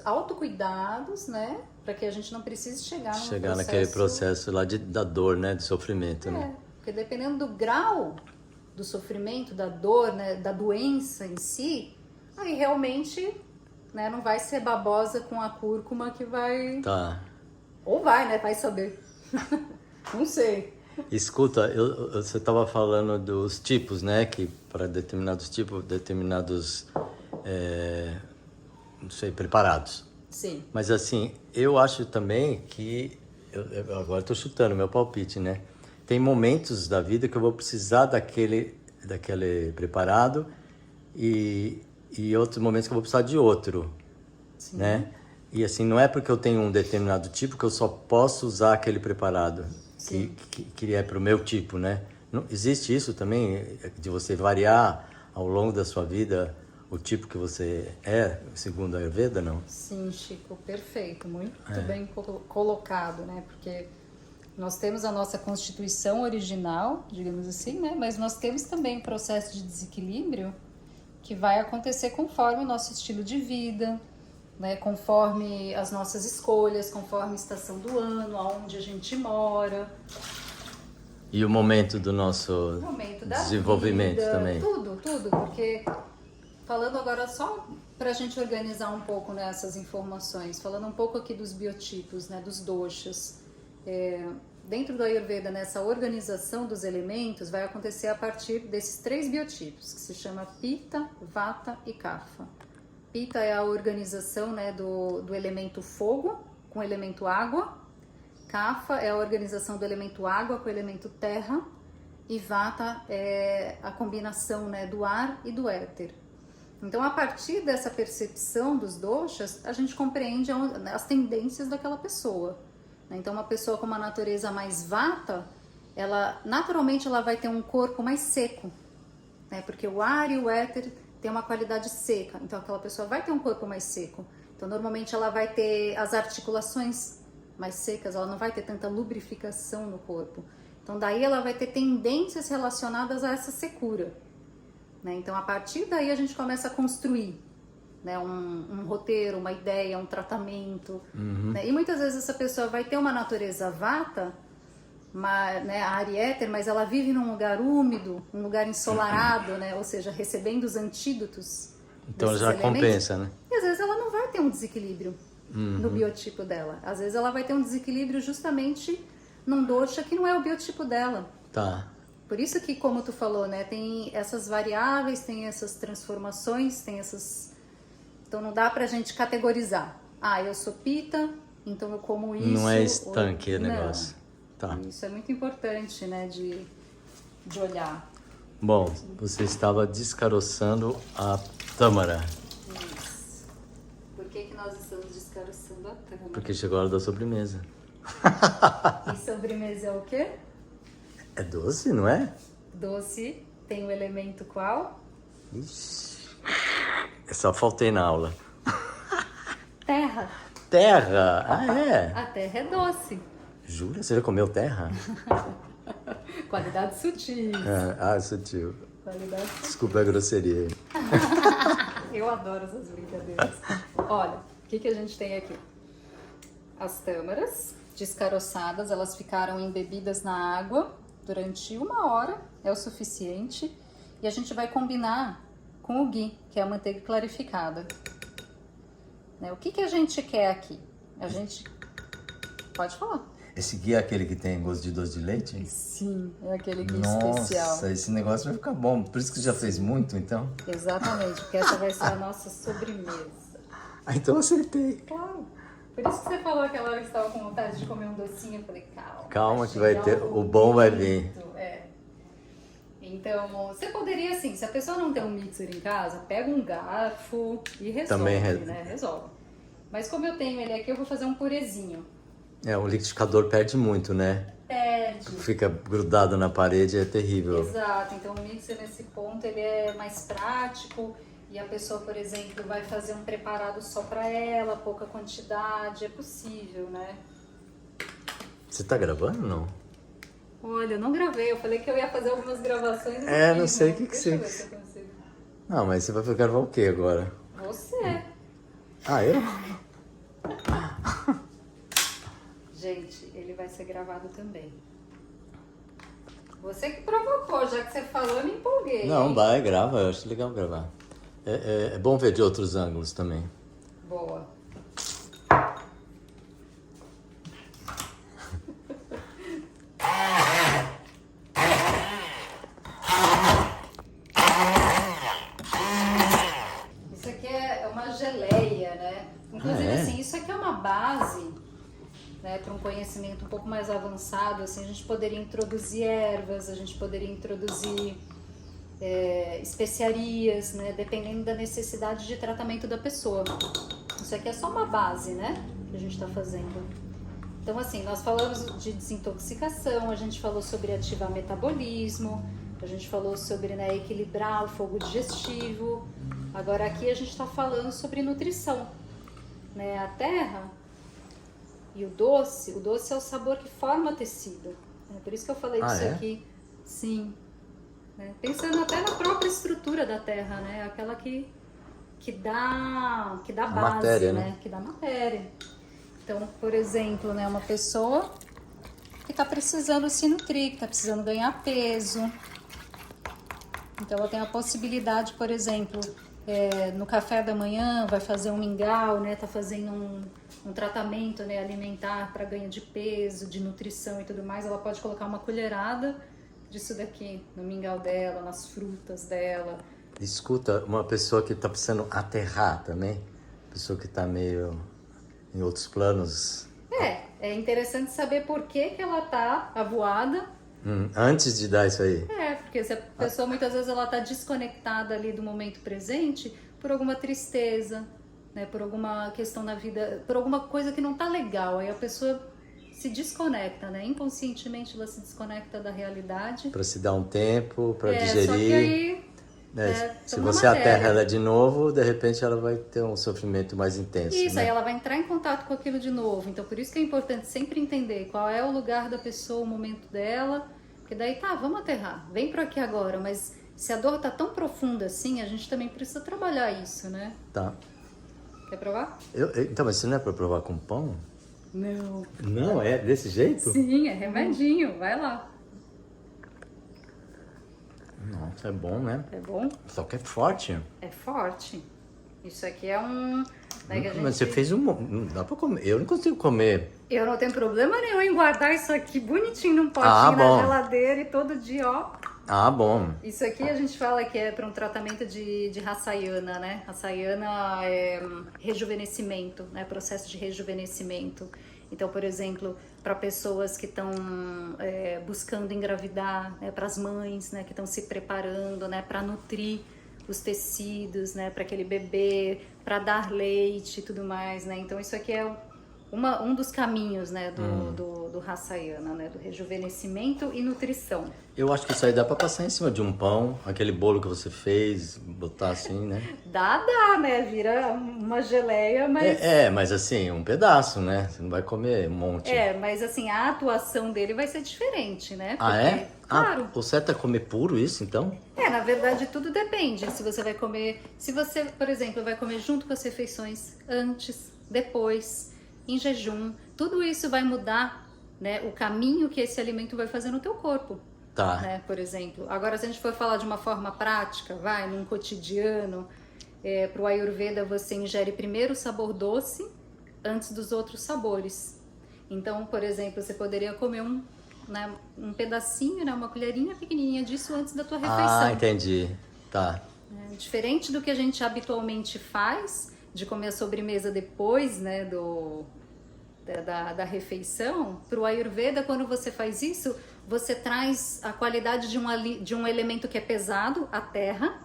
autocuidados, né? Para que a gente não precise chegar naquele processo lá da dor, né? De sofrimento, né? Porque dependendo do grau do sofrimento, da dor, né? Da doença em si, aí realmente, né? Não vai ser babosa com a cúrcuma que vai... Tá. Ou vai, né? Vai saber. Não sei. Escuta, você estava falando dos tipos, né? Que para determinados tipos, não sei, preparados. Sim. Mas assim, eu acho também que, agora estou chutando meu palpite, né? Tem momentos da vida que eu vou precisar daquele preparado e outros momentos que eu vou precisar de outro, Sim. Né? E assim, não é porque eu tenho um determinado tipo que eu só posso usar aquele preparado que é para o meu tipo, né? Não, existe isso também, de você variar ao longo da sua vida o tipo que você é, segundo a Ayurveda, não? Sim, Chico, perfeito. Muito bem colocado, né? Porque Nós temos a nossa constituição original, digamos assim, né? Mas nós temos também um processo de desequilíbrio que vai acontecer conforme o nosso estilo de vida, né? Conforme as nossas escolhas, conforme a estação do ano, aonde a gente mora. E o momento do nosso desenvolvimento vida, também. Tudo, porque falando agora só para a gente organizar um pouco nessas informações, falando um pouco aqui dos biotipos, né, dos doshas. Dentro do Ayurveda, nessa organização dos elementos, vai acontecer a partir desses 3 biotipos, que se chama Pitta, Vata e Kapha. Pitta é a organização, né, do elemento fogo com o elemento água. Kapha é a organização do elemento água com o elemento terra. E Vata é a combinação, né, do ar e do éter. Então, a partir dessa percepção dos doshas, a gente compreende as tendências daquela pessoa. Então, uma pessoa com uma natureza mais vata, naturalmente ela vai ter um corpo mais seco, né? Porque o ar e o éter têm uma qualidade seca. Então, aquela pessoa vai ter um corpo mais seco. Então, normalmente ela vai ter as articulações mais secas, ela não vai ter tanta lubrificação no corpo. Então, daí ela vai ter tendências relacionadas a essa secura, né? Então, a partir daí a gente começa a construir, né, um roteiro, uma ideia, um tratamento, né? E muitas vezes essa pessoa vai ter uma natureza vata, né, a área éter, mas ela vive num lugar úmido, um lugar ensolarado, né? Ou seja, recebendo os antídotos. Então já compensa, né? E às vezes ela não vai ter um desequilíbrio no biotipo dela. Às vezes ela vai ter um desequilíbrio justamente num dosha que não é o biotipo dela. Tá. Por isso que, como tu falou, né, tem essas variáveis, tem essas transformações, tem essas... Então não dá pra gente categorizar. Ah, eu sou Pitta, então eu como isso. Não é estanque o não. negócio. Tá. Isso é muito importante, né, de olhar. Bom, você estava descaroçando a tâmara. Isso. Por que nós estamos descaroçando a tâmara? Porque chegou a hora da sobremesa. E sobremesa é o quê? É doce, não é? Doce tem o elemento qual? Ixi. Eu só faltei na aula. Terra. Terra? Ah, é? A terra é doce. Jura? Você já comeu terra? Qualidade sutil. Sutil. Qualidade sutil. Desculpa a grosseria. Eu adoro essas brincadeiras. Olha, o que a gente tem aqui? As tâmaras descaroçadas, elas ficaram embebidas na água durante 1 hora, é o suficiente. E a gente vai combinar com o ghee, que é a manteiga clarificada. Né? O que a gente quer aqui? A gente... Pode falar. Esse ghee é aquele que tem gosto de doce de leite? Sim, é aquele ghee Nossa, especial. Nossa, esse negócio vai ficar bom. Por isso que você já fez muito, então? Exatamente, porque essa vai ser a nossa sobremesa. Ah, então eu acertei. Claro. Por isso que você falou aquela hora que você estava com vontade de comer um docinho, eu falei, calma. Calma que vai ter, o bom vai vir. É. Então, você poderia assim, se a pessoa não tem um mixer em casa, pega um garfo e resolve, Também né? Resolve. Mas como eu tenho ele aqui, eu vou fazer um purezinho. O liquidificador perde muito, né? Perde. Fica grudado na parede, é terrível. Exato, então o mixer nesse ponto ele é mais prático e a pessoa, por exemplo, vai fazer um preparado só para ela, pouca quantidade, é possível, né? Você tá gravando ou não? Olha, eu não gravei, eu falei que eu ia fazer algumas gravações. Não sei o que Deixa eu ver você... se eu consigo. Não, mas você vai gravar o que agora? Você. Ah, eu? Gente, ele vai ser gravado também. Você que provocou, já que você falou, eu me empolguei. Não, hein? vai, grava, eu acho legal gravar. É bom ver de outros ângulos também. Boa. Isso aqui é uma geleia, né? Inclusive, assim, isso aqui é uma base, né, para um conhecimento um pouco mais avançado. Assim, a gente poderia introduzir ervas, a gente poderia introduzir especiarias, né, dependendo da necessidade de tratamento da pessoa. Isso aqui é só uma base, né, que a gente está fazendo. Então, assim, nós falamos de desintoxicação, a gente falou sobre ativar metabolismo, a gente falou sobre, né, equilibrar o fogo digestivo. Agora aqui a gente está falando sobre nutrição, né? A terra, E o doce é o sabor que forma tecido. É por isso que eu falei disso aqui. Sim. Né? Pensando até na própria estrutura da terra, né? Aquela que dá base, matéria, né? Que dá matéria. Então, por exemplo, né, uma pessoa que está precisando se nutrir, que está precisando ganhar peso. Então, ela tem a possibilidade, por exemplo, no café da manhã, vai fazer um mingau, né? Tá fazendo um tratamento, né, alimentar para ganho de peso, de nutrição e tudo mais. Ela pode colocar uma colherada disso daqui no mingau dela, nas frutas dela. Escuta, uma pessoa que está precisando aterrar também, pessoa que está meio em outros planos. É interessante saber por que ela tá avoada. Antes de dar isso aí. Porque se a pessoa muitas vezes ela tá desconectada ali do momento presente por alguma tristeza, né, por alguma questão na vida, por alguma coisa que não tá legal. Aí a pessoa se desconecta, né? Inconscientemente ela se desconecta da realidade. Para se dar um tempo, para digerir. Só que aí se você aterra ela de novo, de repente ela vai ter um sofrimento mais intenso. Isso, né? aí ela vai entrar em contato com aquilo de novo. Então, por isso que é importante sempre entender qual é o lugar da pessoa, o momento dela. Porque daí, vamos aterrar, vem para aqui agora. Mas se a dor tá tão profunda assim, a gente também precisa trabalhar isso, né? Tá. Quer provar? Então, mas isso não é para provar com pão? Não. Não, é desse jeito? Sim, é remedinho, vai lá. Nossa, é bom, né? É bom? Só que é forte. É forte. Isso aqui é um... Né, que a gente... Mas você fez não dá pra comer. Eu não consigo comer. Eu não tenho problema nenhum em guardar isso aqui bonitinho num potinho na geladeira e todo dia, ó. Ah, bom. Isso aqui a gente fala que é para um tratamento de Rasayana, né? Rasayana é rejuvenescimento, né? Processo de rejuvenescimento. Então, por exemplo, para pessoas que estão buscando engravidar, né? Para as mães, né? Que estão se preparando, né? Para nutrir os tecidos, né? Para aquele bebê, para dar leite e tudo mais, né? Então, isso aqui é um dos caminhos, né, do Rasayana, né, do rejuvenescimento e nutrição. Eu acho que isso aí dá pra passar em cima de um pão, aquele bolo que você fez, botar assim, né? Dá, né, vira uma geleia, mas... Mas assim, um pedaço, né? Você não vai comer um monte. Mas assim, a atuação dele vai ser diferente, né? Ah, é? Claro. O certo é comer puro isso, então? Na verdade, tudo depende. Se você vai comer... Se você, por exemplo, vai comer junto com as refeições, antes, depois... em jejum, tudo isso vai mudar, né, o caminho que esse alimento vai fazer no teu corpo. Tá. Né, por exemplo. Agora, se a gente for falar de uma forma prática, num cotidiano, para o Ayurveda você ingere primeiro o sabor doce antes dos outros sabores. Então, por exemplo, você poderia comer um pedacinho, né, uma colherinha pequenininha disso antes da tua refeição. Ah, entendi. Tá. Diferente do que a gente habitualmente faz, de comer a sobremesa depois, né, da refeição, para o Ayurveda, quando você faz isso, você traz a qualidade de um elemento que é pesado, a terra,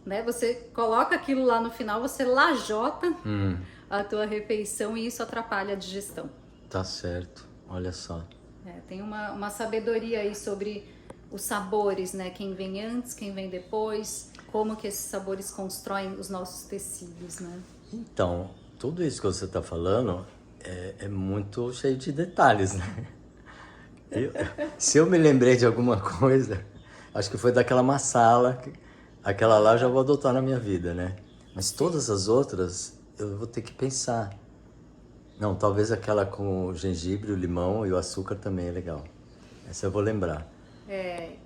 né? Você coloca aquilo lá no final, você lajota a tua refeição e isso atrapalha a digestão. Tá certo, olha só. Tem uma sabedoria aí sobre os sabores, né? Quem vem antes, quem vem depois, como que esses sabores constroem os nossos tecidos, né? Então, tudo isso que você está falando é muito cheio de detalhes, né? Se eu me lembrei de alguma coisa, acho que foi daquela massala, aquela lá eu já vou adotar na minha vida, né? Mas todas as outras eu vou ter que pensar. Não, talvez aquela com o gengibre, o limão e o açúcar também é legal. Essa eu vou lembrar.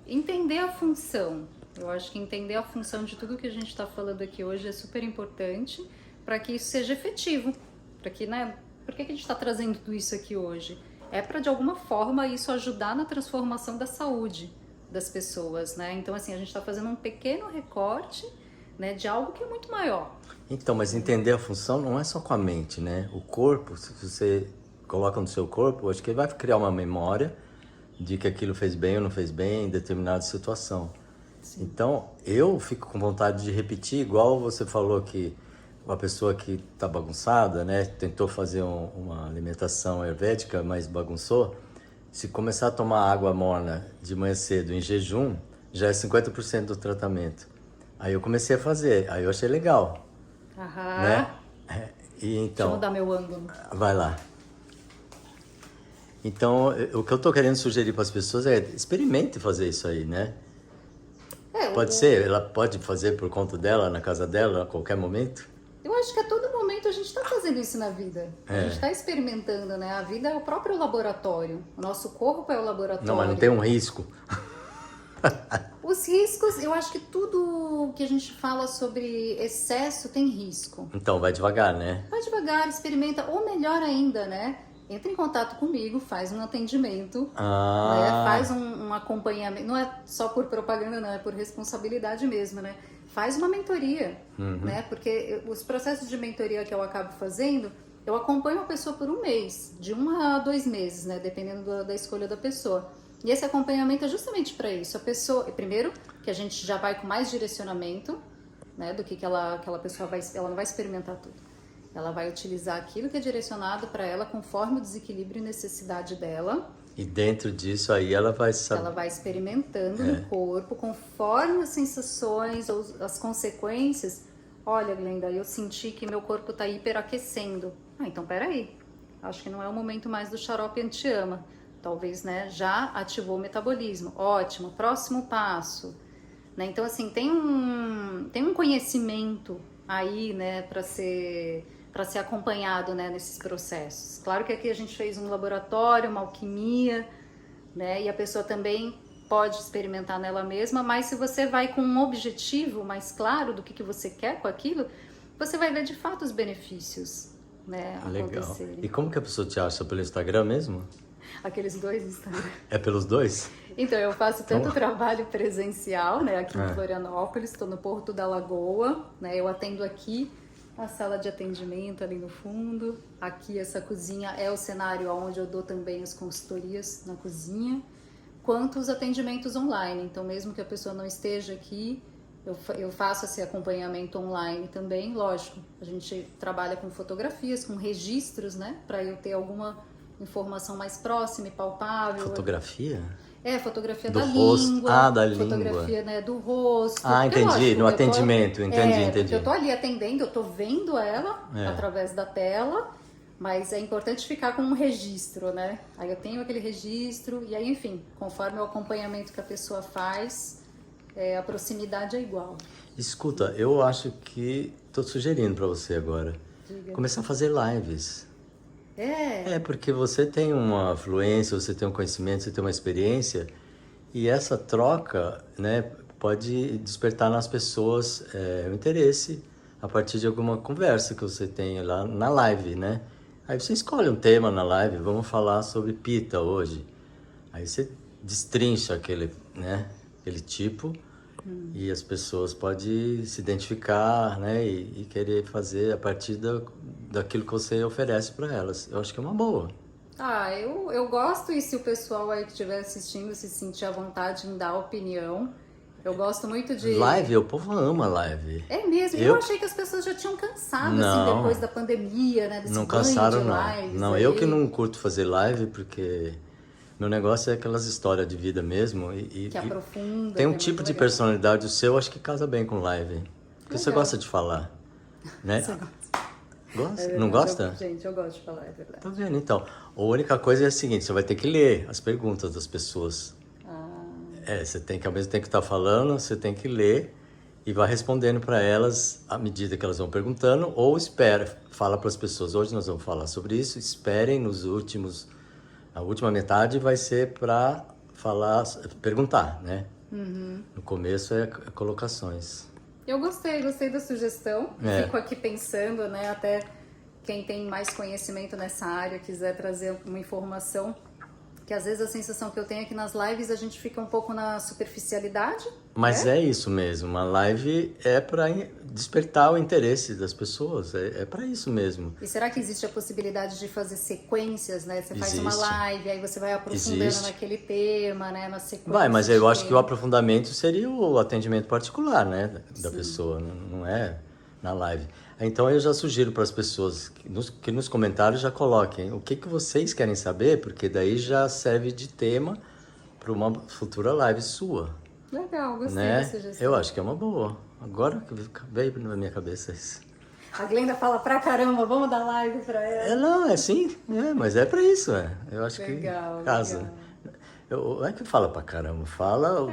Entender a função. Eu acho que entender a função de tudo que a gente está falando aqui hoje é super importante para que isso seja efetivo. Para que, né? Por que a gente está trazendo tudo isso aqui hoje? É para, de alguma forma, isso ajudar na transformação da saúde das pessoas, né? Então, assim, a gente está fazendo um pequeno recorte, né, de algo que é muito maior. Então, mas entender a função não é só com a mente, né? O corpo, se você coloca no seu corpo, acho que ele vai criar uma memória de que aquilo fez bem ou não fez bem em determinada situação. Sim. Então, eu fico com vontade de repetir, igual você falou que uma pessoa que está bagunçada, né, tentou fazer uma alimentação ayurvédica, mas bagunçou. Se começar a tomar água morna de manhã cedo em jejum, já é 50% do tratamento. Aí eu comecei a fazer, aí eu achei legal. Aham. Né? E então, deixa eu mudar meu ângulo. Vai lá. Então, o que eu tô querendo sugerir para as pessoas é experimente fazer isso aí, né? Pode ser, ela pode fazer por conta dela, na casa dela, a qualquer momento. Eu acho que a todo momento a gente está fazendo isso na vida. A gente está experimentando, né? A vida é o próprio laboratório. O nosso corpo é o laboratório. Não, mas não tem um risco. Os riscos, eu acho que tudo que a gente fala sobre excesso tem risco. Então, vai devagar, né? Vai devagar, experimenta, ou melhor ainda, né? Entra em contato comigo, faz um atendimento, né? Faz um acompanhamento. Não é só por propaganda, não, é por responsabilidade mesmo, né? Faz uma mentoria, né? Porque os processos de mentoria que eu acabo fazendo, eu acompanho a pessoa por um mês, de 1 a 2 meses, né? Dependendo da escolha da pessoa. E esse acompanhamento é justamente para isso. A pessoa, primeiro, que a gente já vai com mais direcionamento, né? Do que aquela pessoa vai, ela não vai experimentar tudo. Ela vai utilizar aquilo que é direcionado para ela conforme o desequilíbrio e necessidade dela. E dentro disso aí ela vai saber. Ela vai experimentando no corpo, conforme as sensações ou as consequências. Olha, Glenda, eu senti que meu corpo está hiperaquecendo. Ah, então peraí. Acho que não é o momento mais do xarope anti-ama. Talvez, né, já ativou o metabolismo. Ótimo, próximo passo. Né? Então, assim, tem um conhecimento aí, né, para ser acompanhado, né, nesses processos. Claro que aqui a gente fez um laboratório, uma alquimia, né, e a pessoa também pode experimentar nela mesma, mas se você vai com um objetivo mais claro do que você quer com aquilo, você vai ver de fato os benefícios, né, Legal. acontecerem. E como que a pessoa te acha? Pelo Instagram mesmo? Aqueles dois Instagram. É pelos dois? Então, eu faço tanto trabalho presencial, né, aqui em Florianópolis, estou no Porto da Lagoa, né, eu atendo aqui, a sala de atendimento ali no fundo, aqui essa cozinha é o cenário onde eu dou também as consultorias na cozinha, quanto os atendimentos online, então mesmo que a pessoa não esteja aqui, eu faço esse acompanhamento online também, lógico, a gente trabalha com fotografias, com registros, né, para eu ter alguma informação mais próxima e palpável. Fotografia? Fotografia do da rosto. língua. Da língua. Fotografia, né, do rosto. Ah, Porque, entendi. lógico, No atendimento. Entendi. Eu tô ali atendendo, eu tô vendo ela através da tela, mas é importante ficar com um registro, né? Aí eu tenho aquele registro e aí, enfim, conforme o acompanhamento que a pessoa faz, a proximidade é igual. Escuta, eu acho que tô sugerindo para você agora. Diga. Começar a fazer lives. Porque você tem uma fluência, você tem um conhecimento, você tem uma experiência e essa troca, né, pode despertar nas pessoas o interesse a partir de alguma conversa que você tem lá na live, né? Aí você escolhe um tema na live, vamos falar sobre pita hoje. Aí você destrincha aquele tipo e as pessoas podem se identificar, né, e querer fazer a partir daquilo que você oferece para elas. Eu acho que é uma boa. Eu gosto, e se o pessoal aí que estiver assistindo se sentir à vontade em dar opinião, eu gosto muito de... Live, o povo ama live. É mesmo, eu achei que as pessoas já tinham cansado, assim, depois da pandemia, né, desse não banho cansaram, de não. lives Não, aí. eu que não curto fazer live, porque meu negócio é aquelas histórias de vida mesmo. Que aprofunda. Tem um que é tipo muito de legal. personalidade, o seu, acho que casa bem com live. Porque você Legal. gosta de falar, né? Você gosta. Gosta? É verdade, Não gosta? Gente, eu gosto de falar, é verdade. Tá vendo? Então, a única coisa é a seguinte, você vai ter que ler as perguntas das pessoas. Você tem que, ao mesmo tempo que tá falando, você tem que ler e vai respondendo para elas à medida que elas vão perguntando, ou fala para as pessoas, hoje nós vamos falar sobre isso, esperem a última metade vai ser para perguntar, né? No começo é colocações. Eu gostei da sugestão. Fico aqui pensando, né? Até quem tem mais conhecimento nessa área quiser trazer uma informação, que às vezes a sensação que eu tenho é que nas lives a gente fica um pouco na superficialidade. Mas é isso mesmo, uma live é para despertar o interesse das pessoas, é para isso mesmo. E será que existe a possibilidade de fazer sequências, né? Você faz uma Existe. live, aí você vai aprofundando Existe. naquele tema, né? Na sequência. Vai, mas eu acho que o tema. aprofundamento seria o atendimento particular, né, da pessoa, não é na live. Então eu já sugiro para as pessoas que nos comentários já coloquem o que vocês querem saber, porque daí já serve de tema para uma futura live sua, Legal, gostei né? da sugestão. Eu acho que é uma boa. Agora que veio na minha cabeça isso. A Glenda fala pra caramba, vamos dar live pra ela. Não, é assim, mas é pra isso, Eu acho Legal, que casa. legal. Não é que fala pra caramba, fala,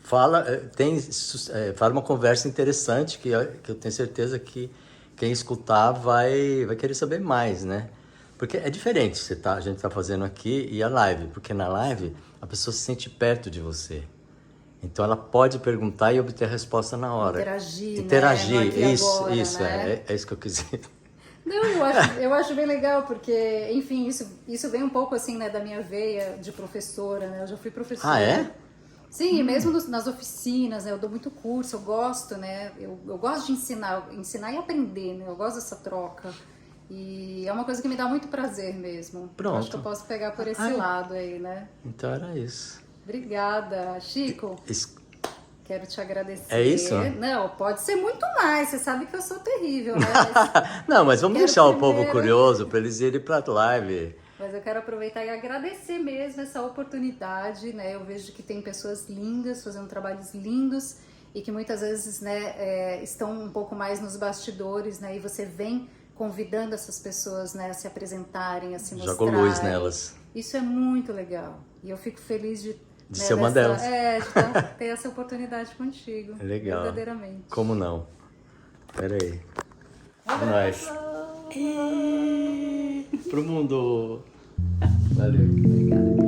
fala uma conversa interessante que eu tenho certeza que quem escutar vai querer saber mais, né? Porque é diferente a gente tá fazendo aqui e a live, porque na live a pessoa se sente perto de você. Então ela pode perguntar e obter a resposta na hora. Interagir, né? No aqui e Isso, agora, isso, né? é isso que eu quis dizer. Não, eu acho bem legal, porque, enfim, isso vem um pouco assim, né, da minha veia de professora, né? Eu já fui professora. Ah, é? Sim, e mesmo nas oficinas, né? Eu dou muito curso, eu gosto, né? Eu gosto de ensinar e aprender, né? Eu gosto dessa troca. E é uma coisa que me dá muito prazer mesmo. Pronto. Acho que eu posso pegar por esse lado aí, né? Então era isso. Obrigada, Chico. Quero te agradecer. É isso? Não, pode ser muito mais. Você sabe que eu sou terrível, né? Não, mas vamos Quero deixar o povo primeiro- curioso para eles irem para a live. Mas eu quero aproveitar e agradecer mesmo essa oportunidade, né? Eu vejo que tem pessoas lindas fazendo trabalhos lindos e que muitas vezes, né, estão um pouco mais nos bastidores, né? E você vem convidando essas pessoas, né, a se apresentarem, a se mostrarem. Joga luz nelas. Isso é muito legal. E eu fico feliz de ser uma delas. De ter essa oportunidade contigo. Legal. Verdadeiramente. Como não? Pera aí. É nóis. Pro mundo. Valeu. Obrigada.